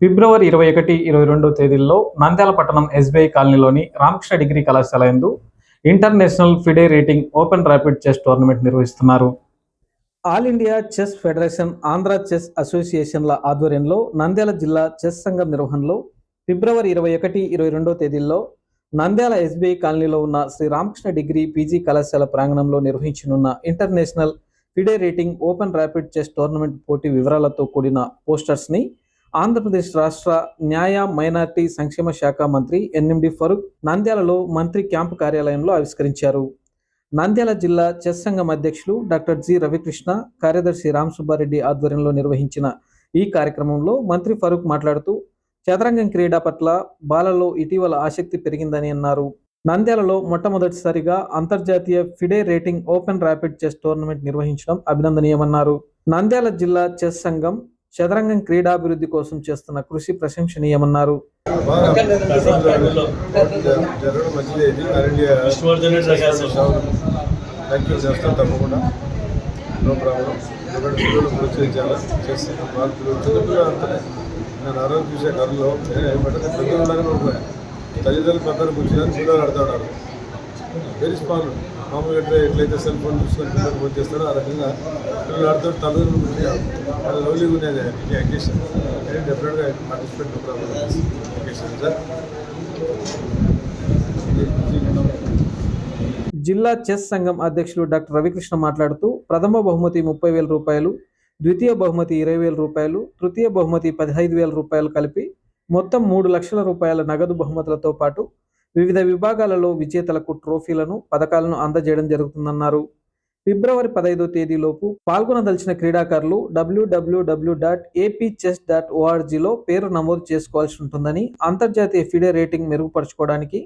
ఫిబ్రవరి 21, 22 తేదీల్లో నంద్యాల పట్టణం ఎస్బీఐ కాలనీలోని రామకృష్ణ డిగ్రీ కళాశాల యందు international FIDE rating open rapid chess tournament నిర్వహిస్తున్నారు. All India chess federation, Andhra chess అసోసియేషన్ల ఆధ్వర్యంలో నంద్యాల జిల్లా చెస్ సంఘం నిర్వహణలో ఫిబ్రవరి 21, 22 తేదీల్లో నంద్యాల ఎస్బీఐ కాలనీలో ఉన్న శ్రీ రామకృష్ణ డిగ్రీ పీజీ కళాశాల ప్రాంగణంలో నిర్వహించనున్న international FIDE rating open rapid chess tournament పోటీ వివరాలతో కూడిన పోస్టర్స్ని ఆంధ్రప్రదేశ్ రాష్ట్ర న్యాయ మైనార్టీ సంక్షేమ శాఖ మంత్రి ఎన్ఎండి ఫరూక్ నంద్యాలలో మంత్రి క్యాంపు కార్యాలయంలో ఆవిష్కరించారు. నంద్యాల జిల్లా చెస్ సంఘం అధ్యక్షులు డాక్టర్ జి రవికృష్ణ, కార్యదర్శి రామ్ సుబ్బారెడ్డి ఆధ్వర్యంలో నిర్వహించిన ఈ కార్యక్రమంలో మంత్రి ఫరూక్ మాట్లాడుతూ చదరంగం క్రీడ పట్ల బాలలో ఇటీవల ఆసక్తి పెరిగిందని అన్నారు. నంద్యాలలో మొట్టమొదటిసారిగా అంతర్జాతీయ FIDE rating open rapid chess tournament నిర్వహించడం అభినందనీయమన్నారు. నంద్యాల జిల్లా చెస్ సంఘం చదరంగం క్రీడాభివృద్ధి కోసం చేస్తున్న కృషి ప్రశంసనీయమన్నారు. తల్లిదండ్రులు పక్కన కూర్చొని పిల్లలు ఆడుతూ ఉన్నారు. వెరీ స్మాల్, మామూలుగా ఎట్లయితే సెల్ ఫోన్ చూసుకొని పిల్లలు ఫోన్ చేస్తారో ఆ రకంగా పిల్లలు ఆడుతూ తల్లిదండ్రులు కూర్చొని చాలా లవ్లీగా ఉండేది ఈ అకేషన్. నేను డెఫినెట్గా పార్టిసిపేట్ అకేషన్ సార్. జిల్లా చెస్ సంఘం అధ్యక్షులు డాక్టర్ రవికృష్ణ మాట్లాడుతూ ప్రథమ బహుమతి 30,000 రూపాయలు, ద్వితీయ బహుమతి 20,000 రూపాయలు, తృతీయ బహుమతి 15,000 రూపాయలు కలిపి మొత్తం 3 లక్షల రూపాయల నగదు బహుమతులతో పాటు వివిధ విభాగాలలో విజేతలకు ట్రోఫీలను, పథకాలను అందజేయడం జరుగుతుందన్నారు. ఫిబ్రవరి 15వ తేదీలోపు పాల్గొనదలిచిన క్రీడాకారులు www.apchess.orgలో పేరు నమోదు చేసుకోవాల్సి ఉంటుందని, అంతర్జాతీయ ఫిడే రేటింగ్ మెరుగుపరచుకోవడానికి,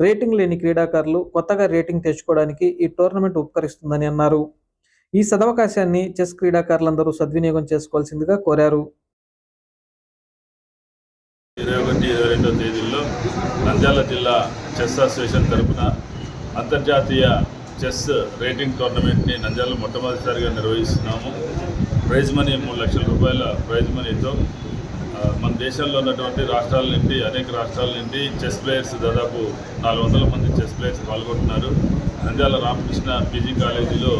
రేటింగ్ లేని క్రీడాకారులు కొత్తగా రేటింగ్ తెచ్చుకోవడానికి ఈ టోర్నమెంట్ ఉపకరిస్తుందని అన్నారు. ఈ సదవకాశాన్ని చెస్ క్రీడాకారులందరూ సద్వినియోగం చేసుకోవాల్సిందిగా కోరారు. 21, 22 తేదీల్లో నంద్యాల జిల్లా చెస్ అసోసియేషన్ తరఫున అంతర్జాతీయ చెస్ రేటింగ్ టోర్నమెంట్ని నంద్యాలలో మొట్టమొదటిసారిగా నిర్వహిస్తున్నాము. ప్రైజ్ మనీ 3 లక్షల రూపాయల ప్రైజ్ మనీతో మన దేశంలో ఉన్నటువంటి రాష్ట్రాల నుండి, అనేక రాష్ట్రాల నుండి చెస్ ప్లేయర్స్ దాదాపు 400 మంది చెస్ ప్లేయర్స్ పాల్గొంటున్నారు. నంద్యాల రామకృష్ణ పీజీ కాలేజీలో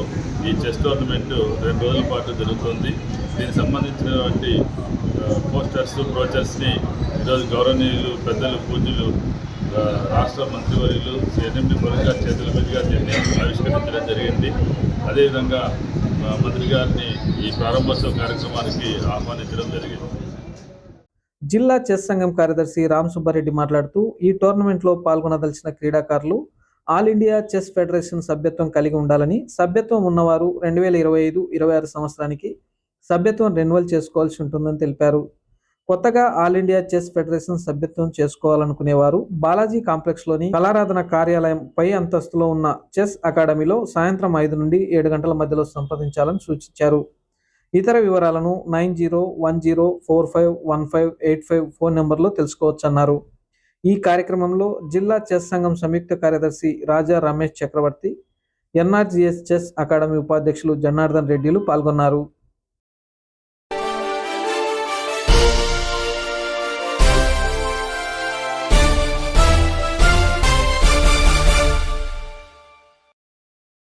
ఈ చెస్ టోర్నమెంట్ 2 రోజుల పాటు జరుగుతుంది. దీనికి సంబంధించినటువంటి పోస్టర్స్, బ్రోచర్స్ని ఈరోజు గౌరవనీయులు, పెద్దలు, పూజ్యులు, రాష్ట్ర మంత్రివర్యులు ఎన్ఎండి ఫరూక్ గారి చేతుల మీదుగా దీన్ని ఆవిష్కరించడం జరిగింది. అదేవిధంగా మంత్రి గారిని ఈ ప్రారంభోత్సవ కార్యక్రమానికి ఆహ్వానించడం జరిగింది. జిల్లా చెస్ సంఘం కార్యదర్శి రామ్ సుబ్బారెడ్డి మాట్లాడుతూ ఈ టోర్నమెంట్లో పాల్గొనదలిచిన క్రీడాకారులు ఆల్ ఇండియా చెస్ ఫెడరేషన్ సభ్యత్వం కలిగి ఉండాలని, సభ్యత్వం ఉన్నవారు 2025-26 సంవత్సరానికి సభ్యత్వం రెన్యువల్ చేసుకోవాల్సి ఉంటుందని తెలిపారు. కొత్తగా ఆల్ ఇండియా చెస్ ఫెడరేషన్ సభ్యత్వం చేసుకోవాలనుకునేవారు బాలాజీ కాంప్లెక్స్లోని కళారాధన కార్యాలయం పై అంతస్తులో ఉన్న చెస్ అకాడమీలో సాయంత్రం 5 నుండి 7 గంటల మధ్యలో సంప్రదించాలని సూచించారు. ఇతర వివరాలను 9010451585 ఫోన్ నెంబర్లో తెలుసుకోవచ్చన్నారు. ఈ కార్యక్రమంలో జిల్లా చెస్ సంఘం సంయుక్త కార్యదర్శి రాజా రమేష్ చక్రవర్తి, ఎన్ఆర్జీఎస్ చెస్ అకాడమీ ఉపాధ్యక్షులు జనార్దన్ రెడ్డిలు పాల్గొన్నారు.